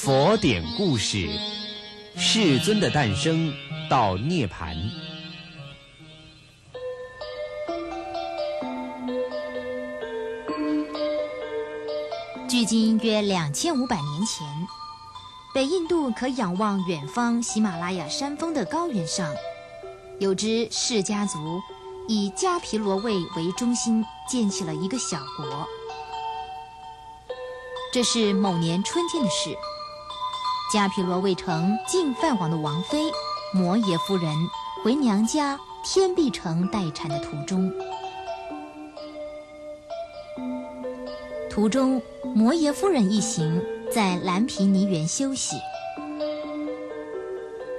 佛典故事：世尊的诞生到涅槃。距今约2500年前，北印度可仰望远方喜马拉雅山峰的高原上，有只释家族以迦毗罗卫为中心建起了一个小国。这是某年春天的事，迦毗罗卫城净饭王的王妃摩耶夫人回娘家天臂城待产的途中，摩耶夫人一行在蓝毗尼园休息。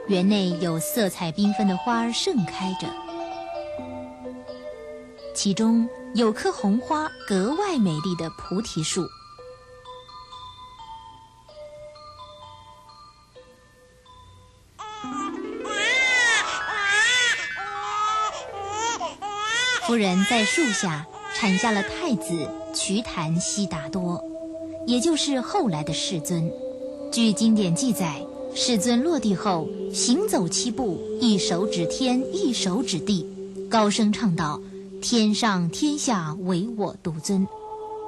园内有色彩缤纷的花儿盛开着，其中有棵红花格外美丽的菩提树。夫人在树下产下了太子瞿昙悉达多，也就是后来的世尊。据经典记载，世尊落地后行走7步，一手指天，一手指地，高声唱道：天上天下唯我独尊。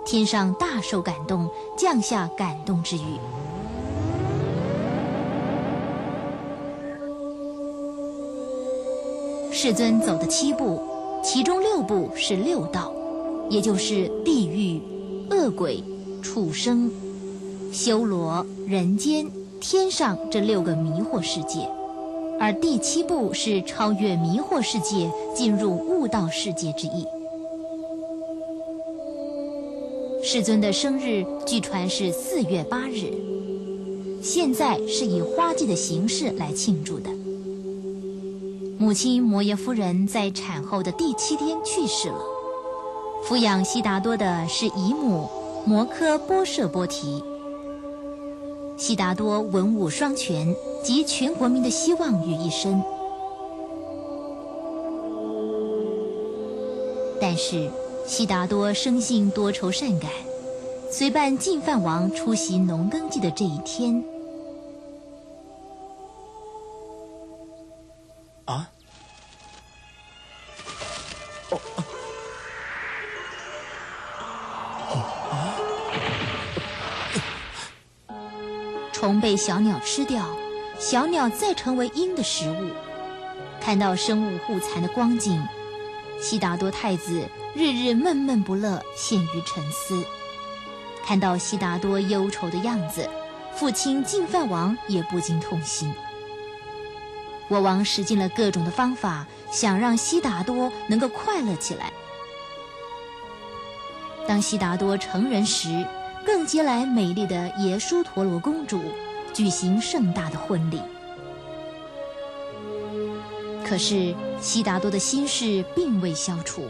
天上大受感动，降下感动之语。世尊走的7步，其中6步是6道，也就是地狱、恶鬼、畜生、修罗、人间、天上这6个迷惑世界，而第7步是超越迷惑世界，进入悟道世界之意。世尊的生日据传是4月8日，现在是以花季的形式来庆祝的。母亲摩耶夫人在产后的第7天去世了，抚养悉达多的是姨母摩诃波舍波提。悉达多文武双全，集全国民的希望于一身。但是悉达多生性多愁善感，随伴净饭王出席农耕季的这一天，虫被小鸟吃掉，小鸟再成为鹰的食物。看到生物互残的光景，悉达多太子日日闷闷不乐，陷于沉思。看到悉达多忧愁的样子，父亲净饭王也不禁痛心。我王使尽了各种的方法，想让悉达多能够快乐起来。当悉达多成人时，更接来美丽的耶输陀罗公主，举行盛大的婚礼。可是悉达多的心事并未消除。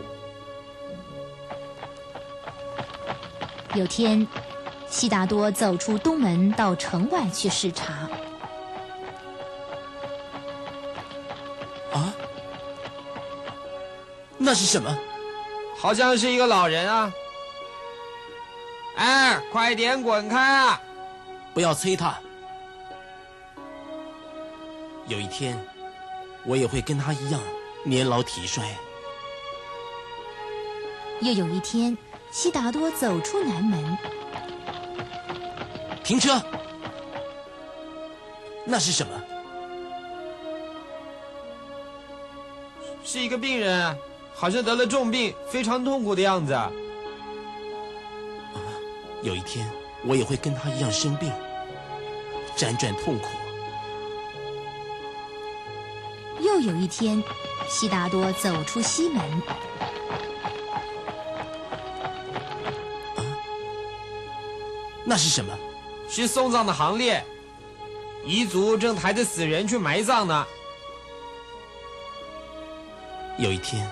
有天，悉达多走出东门，到城外去视察。那是什么？好像是一个老人啊！哎，快点滚开啊！不要催他。有一天，我也会跟他一样年老体衰。又有一天，悉达多走出南门。停车！那是什么？是一个病人啊，好像得了重病，非常痛苦的样子。有一天，我也会跟他一样生病，辗转痛苦。又有一天，悉达多走出西门。那是什么？是送葬的行列，彝族正抬着死人去埋葬呢。有一天，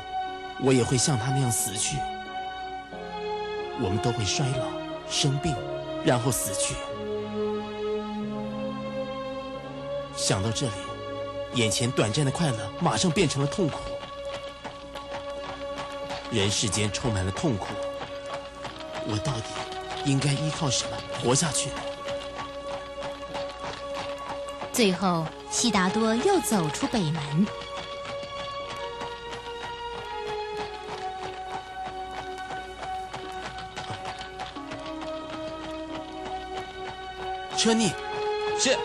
我也会像他那样死去。我们都会衰老、生病，然后死去。想到这里，眼前短暂的快乐马上变成了痛苦。人世间充满了痛苦，我到底应该依靠什么活下去呢？最后，悉达多又走出北门。车逆，是，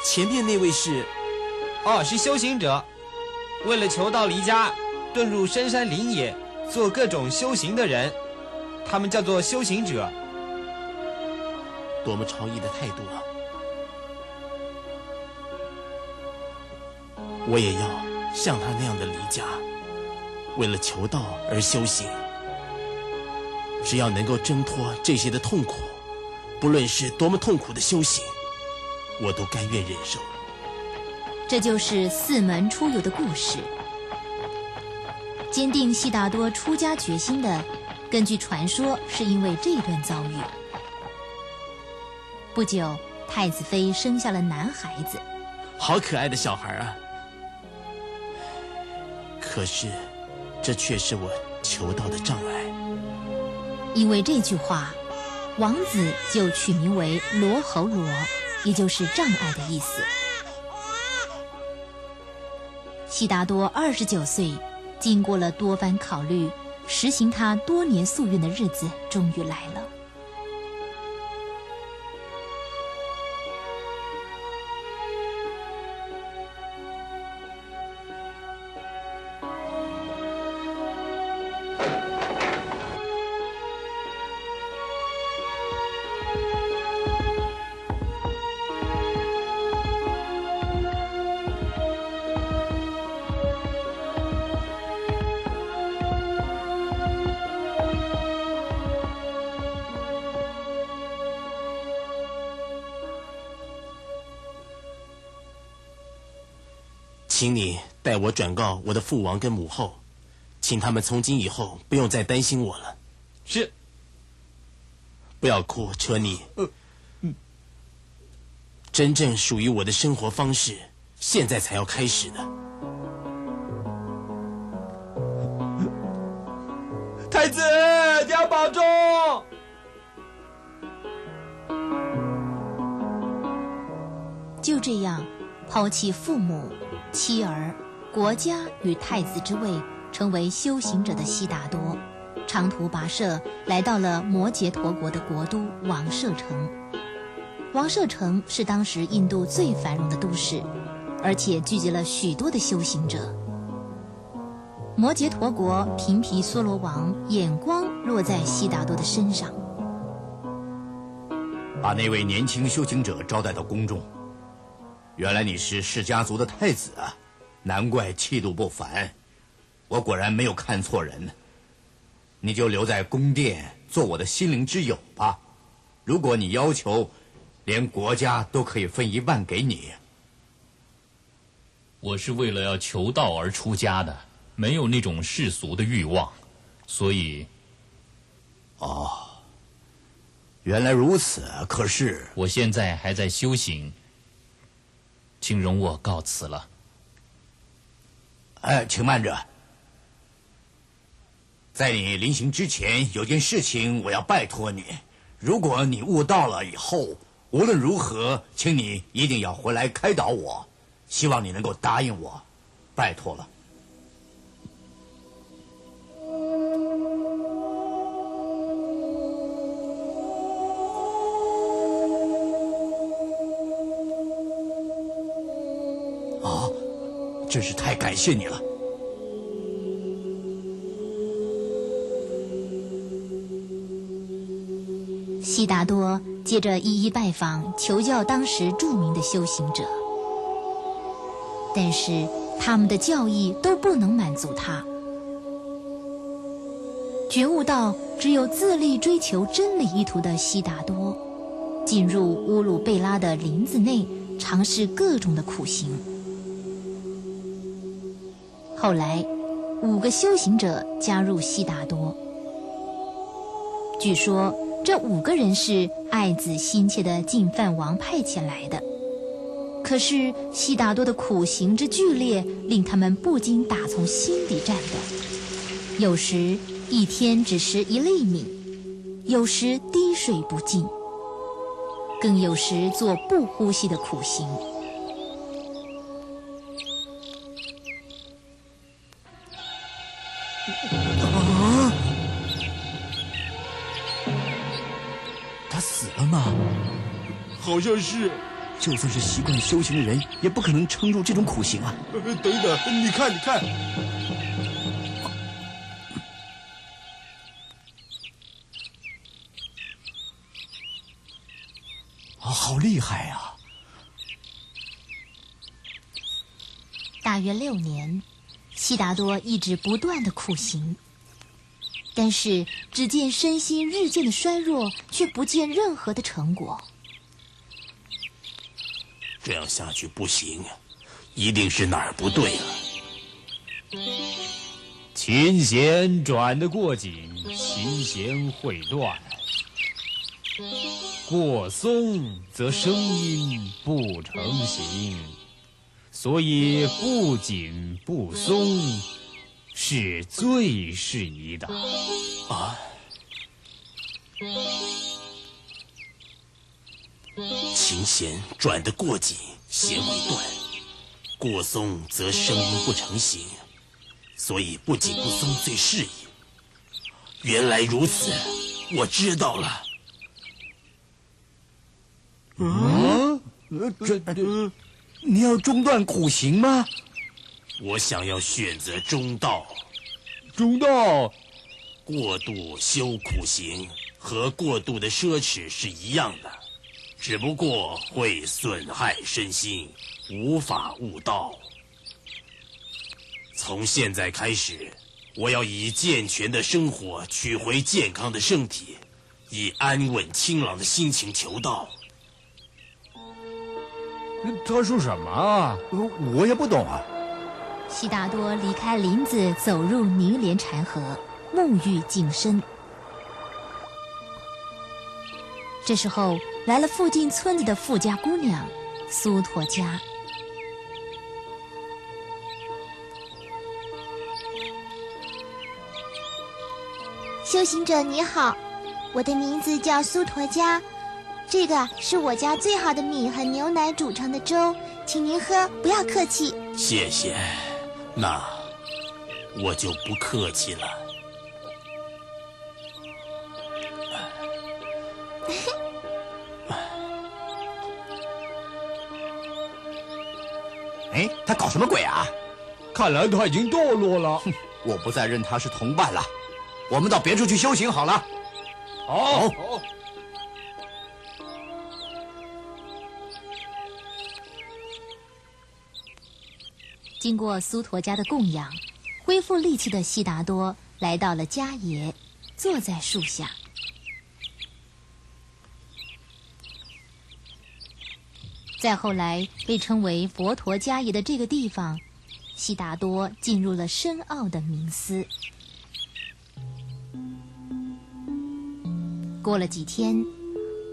前面那位是？哦，是修行者，为了求道离家，遁入深山林野，做各种修行的人，他们叫做修行者。多么超逸的态度啊！我也要像他那样的离家，为了求道而修行。只要能够挣脱这些的痛苦，不论是多么痛苦的修行，我都甘愿忍受。这就是四门出游的故事。坚定悉达多出家决心的，根据传说是因为这段遭遇。不久，太子妃生下了男孩子，好可爱的小孩啊！可是，这却是我求道的障碍。因为这句话，王子就取名为罗侯罗，也就是障碍的意思。悉达多29岁，经过了多番考虑，实行他多年夙愿的日子终于来了。请你代我转告我的父王跟母后，请他们从今以后不用再担心我了。是。不要哭，车逆。真正属于我的生活方式，现在才要开始的。太子，你要保重。就这样，抛弃父母、妻儿、国家与太子之位，成为修行者的悉达多，长途跋涉来到了摩羯陀国的国都王舍城。王舍城是当时印度最繁荣的都市，而且聚集了许多的修行者。摩羯陀国频毗娑罗王眼光落在悉达多的身上，把那位年轻修行者招待到宫中。原来你是释家族的太子啊，难怪气度不凡，我果然没有看错人。你就留在宫殿做我的心灵之友吧，如果你要求，连国家都可以分1半给你。我是为了要求道而出家的，没有那种世俗的欲望，所以……哦，原来如此。可是我现在还在修行，请容我告辞了。请慢着，在你临行之前，有件事情我要拜托你。如果你悟到了以后，无论如何，请你一定要回来开导我。希望你能够答应我，拜托了。真是太感谢你了。悉达多接着一一拜访求教当时著名的修行者，但是他们的教义都不能满足他。觉悟到只有自力追求真理意图的悉达多，进入乌鲁贝拉的林子内，尝试各种的苦行。后来5个修行者加入悉达多，据说这5个人是爱子心切的净饭王派遣来的。可是悉达多的苦行之剧烈，令他们不禁打从心底战抖。有时1天只食1粒米，有时滴水不进。更有时做不呼吸的苦行。他死了吗？好像是。就算是习惯修行的人，也不可能撑住这种苦行啊！等等，你看，好厉害啊！大约6年，悉达多一直不断的苦行，但是只见身心日渐的衰弱，却不见任何的成果。这样下去不行，一定是哪儿不对了。琴弦转得过紧，琴弦会断；过松则声音不成形。所以不紧不松是最适宜的。琴弦转得过紧，弦会断；过松则声音不成形，所以不紧不松最适宜。原来如此，我知道了。你要中断苦行吗？我想要选择中道。中道，过度修苦行和过度的奢侈是一样的，只不过会损害身心，无法悟道。从现在开始，我要以健全的生活取回健康的身体，以安稳清朗的心情求道。他说什么啊？我也不懂啊。悉达多离开林子，走入泥莲禅河，沐浴净身。这时候来了附近村子的富家姑娘苏陀迦。修行者你好，我的名字叫苏陀迦，这个是我家最好的米和牛奶煮成的粥，请您喝，不要客气。谢谢，那我就不客气了。哎，他搞什么鬼啊？看来他已经堕落了。我不再认他是同伴了，我们到别处去修行好了。好。经过苏陀迦的供养，恢复力气的悉达多来到了迦野，坐在树下。再后来被称为佛陀迦野的这个地方，悉达多进入了深奥的冥思。过了几天，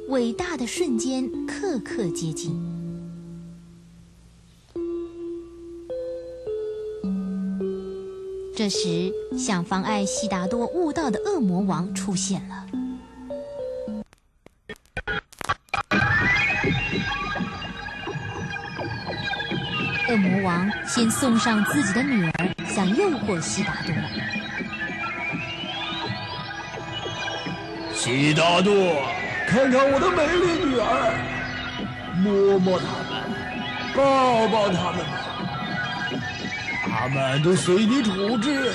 伟大的瞬间刻刻接近。这时，想妨碍悉达多悟道的恶魔王出现了。恶魔王先送上自己的女儿，想诱惑悉达多。悉达多，看看我的美丽女儿，摸摸她们，抱抱她们吧。他们都随你处置。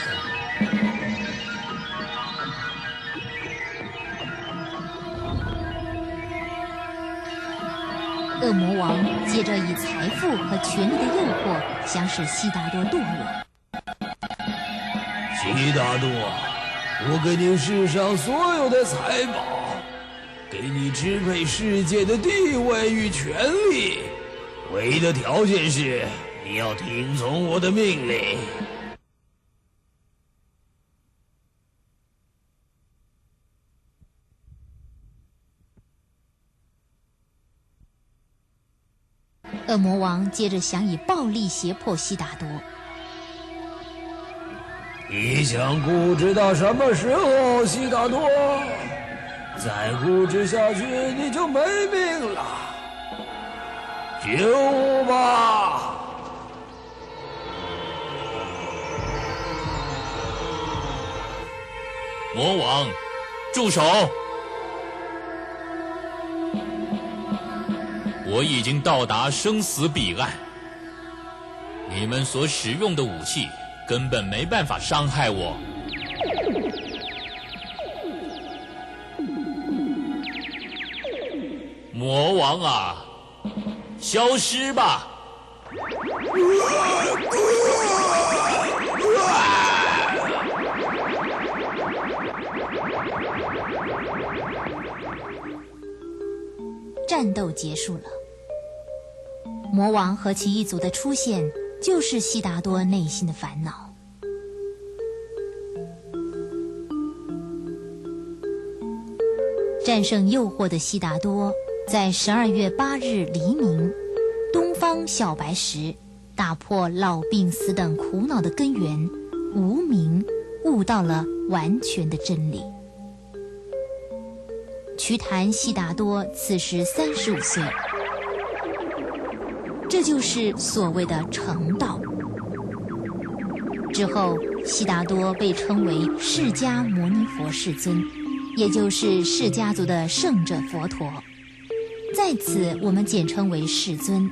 恶魔王接着以财富和权力的诱惑，想使悉达多堕落。悉达多，我给你世上所有的财宝，给你支配世界的地位与权力，唯一的条件是你要听从我的命令。恶魔王接着想以暴力胁迫悉达多。你想固执到什么时候，悉达多？再固执下去你就没命了。救我吧！魔王，住手！我已经到达生死彼岸，你们所使用的武器根本没办法伤害我。魔王啊，消失吧！战斗结束了，魔王和其一族的出现，就是悉达多内心的烦恼。战胜诱惑的悉达多，在12月8日黎明，东方小白石打破老病死等苦恼的根源，无明悟到了完全的真理。瞿昙悉达多此时35岁，这就是所谓的成道。之后，悉达多被称为释迦牟尼佛世尊，也就是释迦族的圣者佛陀，在此我们简称为世尊。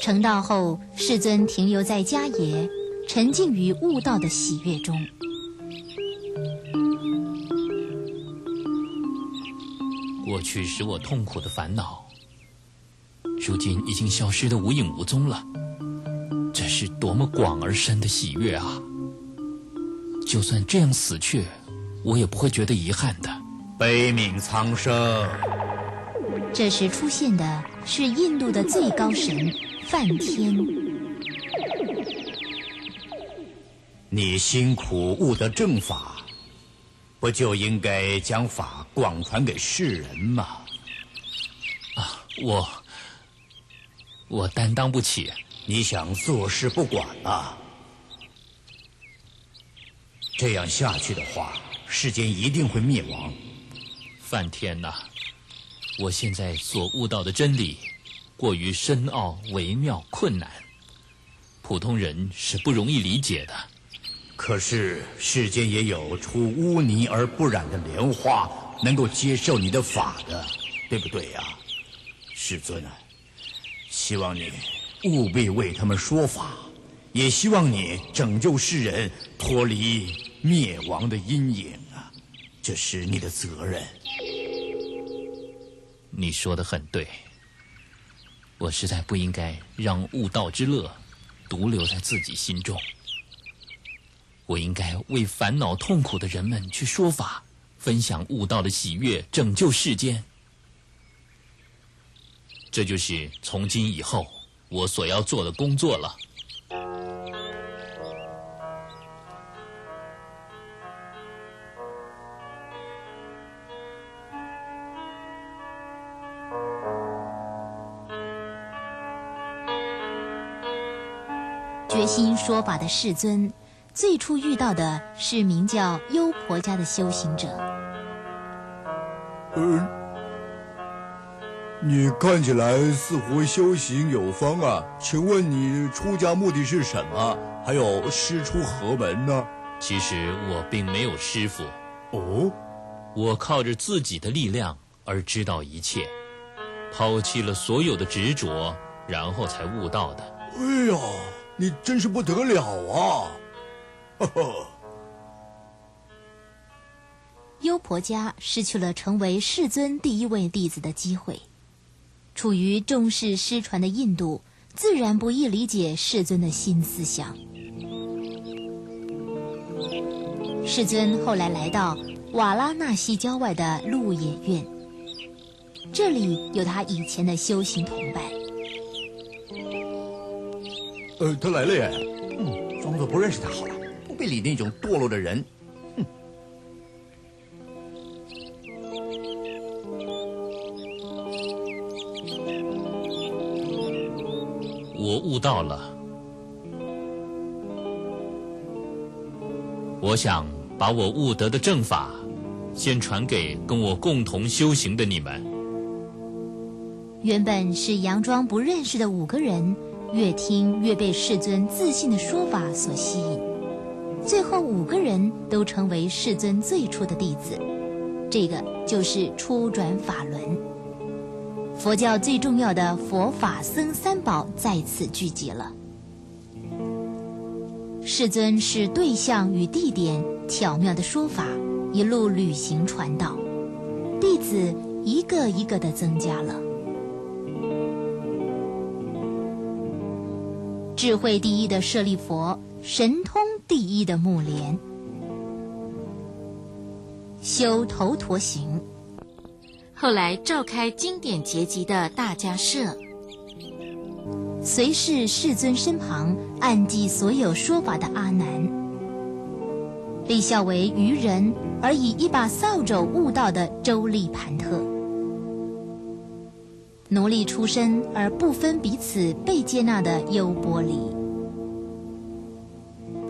成道后，世尊停留在迦耶，沉浸于悟道的喜悦中。过去使我痛苦的烦恼，如今已经消失得无影无踪了。这是多么广而深的喜悦啊！就算这样死去，我也不会觉得遗憾的。悲悯苍生。这时出现的是印度的最高神梵天。你辛苦悟得正法，不就应该将法广传给世人吗？啊，我担当不起。你想坐视不管啊？这样下去的话，世间一定会灭亡。梵天哪，我现在所悟到的真理过于深奥、微妙、困难，普通人是不容易理解的。可是世间也有出污泥而不染的莲花，能够接受你的法的，对不对呀？世尊啊，希望你务必为他们说法，也希望你拯救世人脱离灭亡的阴影啊，这是你的责任。你说得很对，我实在不应该让悟道之乐独留在自己心中。我应该为烦恼痛苦的人们去说法，分享悟道的喜悦，拯救世间。这就是从今以后我所要做的工作了。决心说法的世尊，最初遇到的是名叫优婆家的修行者。你看起来似乎修行有方啊，请问你出家目的是什么？还有师出何门呢？其实我并没有师父。哦，我靠着自己的力量而知道一切，抛弃了所有的执着，然后才悟道的。哎呀，你真是不得了啊！呵呵。优婆家失去了成为世尊第一位弟子的机会。处于重视失传的印度，自然不易理解世尊的新思想。世尊后来来到瓦拉纳西郊外的鹿野苑，这里有他以前的修行同伴。他来了耶！装作不认识他好了，不必理那种堕落的人。我悟到了，我想把我悟得的正法先传给跟我共同修行的你们。原本是佯装不认识的5个人，越听越被世尊自信的说法所吸引，最后5个人都成为世尊最初的弟子。这个就是初转法轮。佛教最重要的佛法僧3宝在此聚集了。世尊是对象与地点巧妙的说法，一路旅行传道，弟子一个一个的增加了。智慧第一的舍利佛，神通第一的目连，修头陀行，后来召开经典结集的大迦摄，随侍世尊身旁暗记所有说法的阿难，被笑为愚人而以一把扫帚悟道的周利盘特，奴隶出身而不分彼此被接纳的优波离。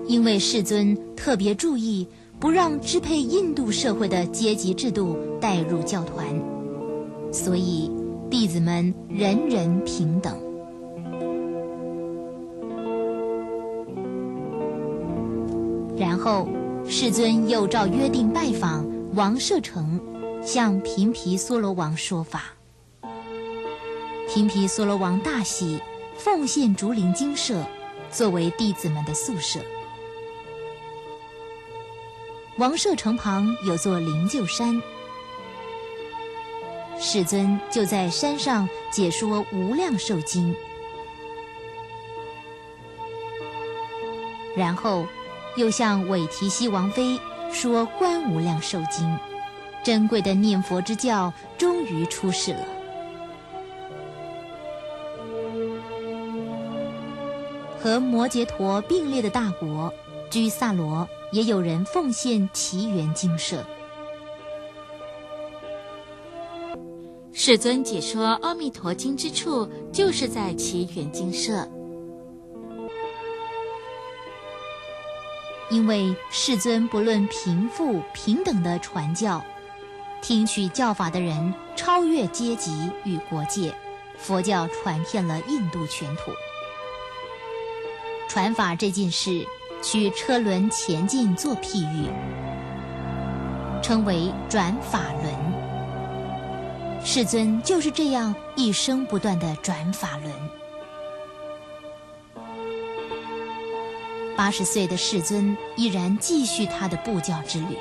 因为世尊特别注意不让支配印度社会的阶级制度带入教团，所以弟子们人人平等。然后世尊又照约定拜访王舍城，向频毗娑罗王说法。频毗娑罗王大喜，奉献竹林精舍作为弟子们的宿舍。王舍城旁有座灵鹫山，世尊就在山上解说无量寿经，然后又向韦提希王妃说观无量寿经，珍贵的念佛之教终于出世了。和摩羯陀并列的大国居萨罗也有人奉献奇缘精舍。世尊解说《阿弥陀经》之处，就是在奇缘精舍。因为世尊不论贫富平等的传教，听取教法的人超越阶级与国界，佛教传遍了印度全土。传法这件事，取车轮前进做譬喻，称为转法轮。世尊就是这样一生不断的转法轮。80岁的世尊依然继续他的布教之旅。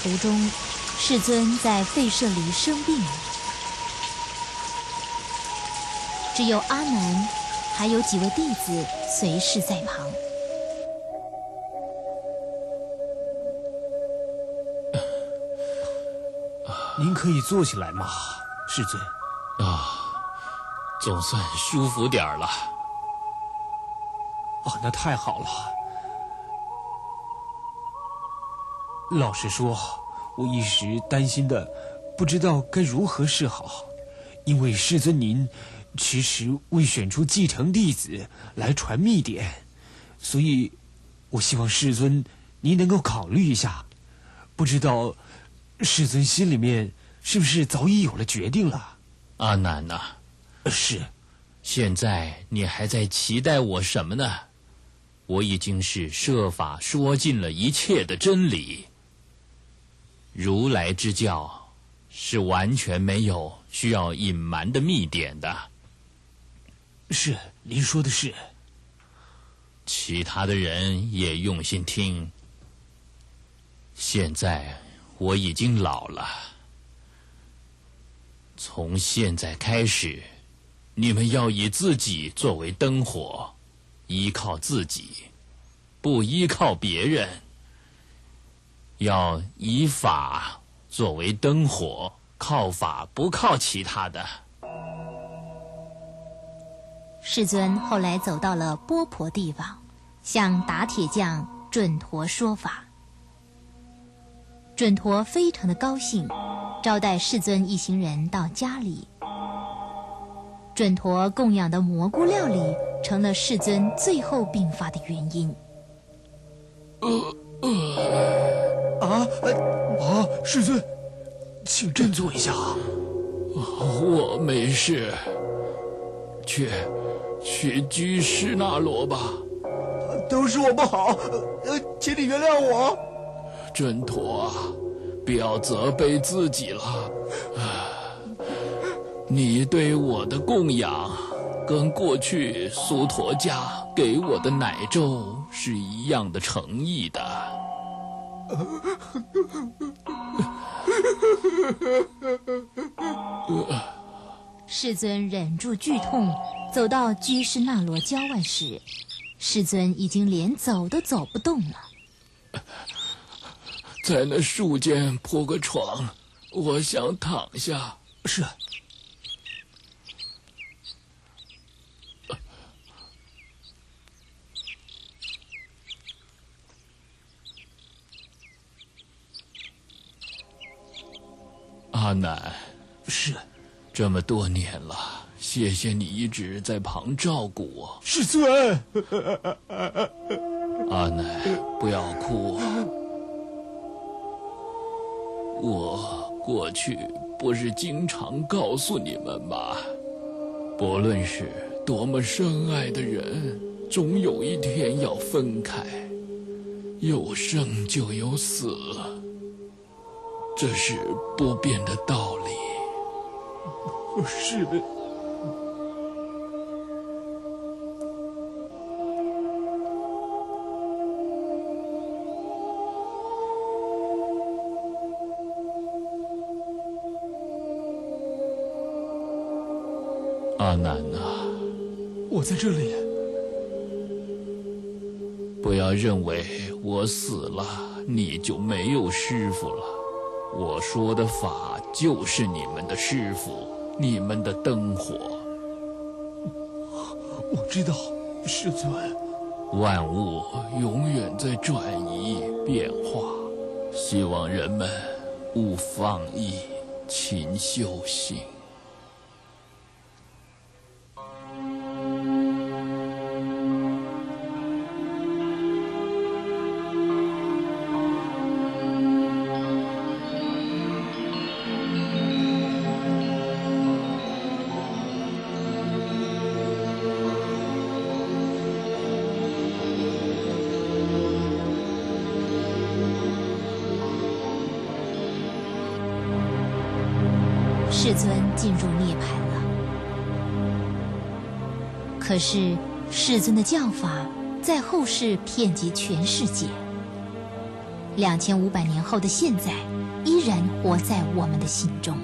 途中，世尊在吠舍离生病，只有阿难还有几位弟子随侍在旁。您可以坐起来吗，世尊？总算舒服点儿了。那太好了。老实说，我一时担心的不知道该如何是好，因为世尊您迟迟未选出继承弟子来传密典，所以我希望世尊您能够考虑一下。不知道世尊心里面是不是早已有了决定了？阿难呐，是。现在你还在期待我什么呢？我已经是设法说尽了一切的真理。如来之教是完全没有需要隐瞒的密典的。是，您说的是。其他的人也用心听。现在我已经老了，从现在开始，你们要以自己作为灯火，依靠自己，不依靠别人。要以法作为灯火，靠法不靠其他的。世尊后来走到了波婆地方，向打铁匠准陀说法。准陀非常的高兴，招待世尊一行人到家里。准陀供养的蘑菇料理成了世尊最后病发的原因。世尊，请振作一下。我没事，去居士那罗吧。都是我不好，请你原谅我。真陀啊，不要责备自己了。你对我的供养，跟过去苏陀家给我的奶粥是一样的诚意的。世尊忍住剧痛，走到居士那罗郊外时，世尊已经连走都走不动了。在那树间铺个床，我想躺下。是。阿难，是。这么多年了，谢谢你一直在旁照顾我。世尊。阿难，不要哭。我过去不是经常告诉你们吗？不论是多么深爱的人，总有一天要分开，有生就有死，这是不变的道理。是。阿难啊，我在这里。不要认为我死了，你就没有师父了。我说的法就是你们的师父，你们的灯火。我知道，世尊。万物永远在转移变化，希望人们勿放逸，勤修行。世尊进入涅槃了。可是世尊的教法在后世遍及全世界，2500年后的现在，依然活在我们的心中。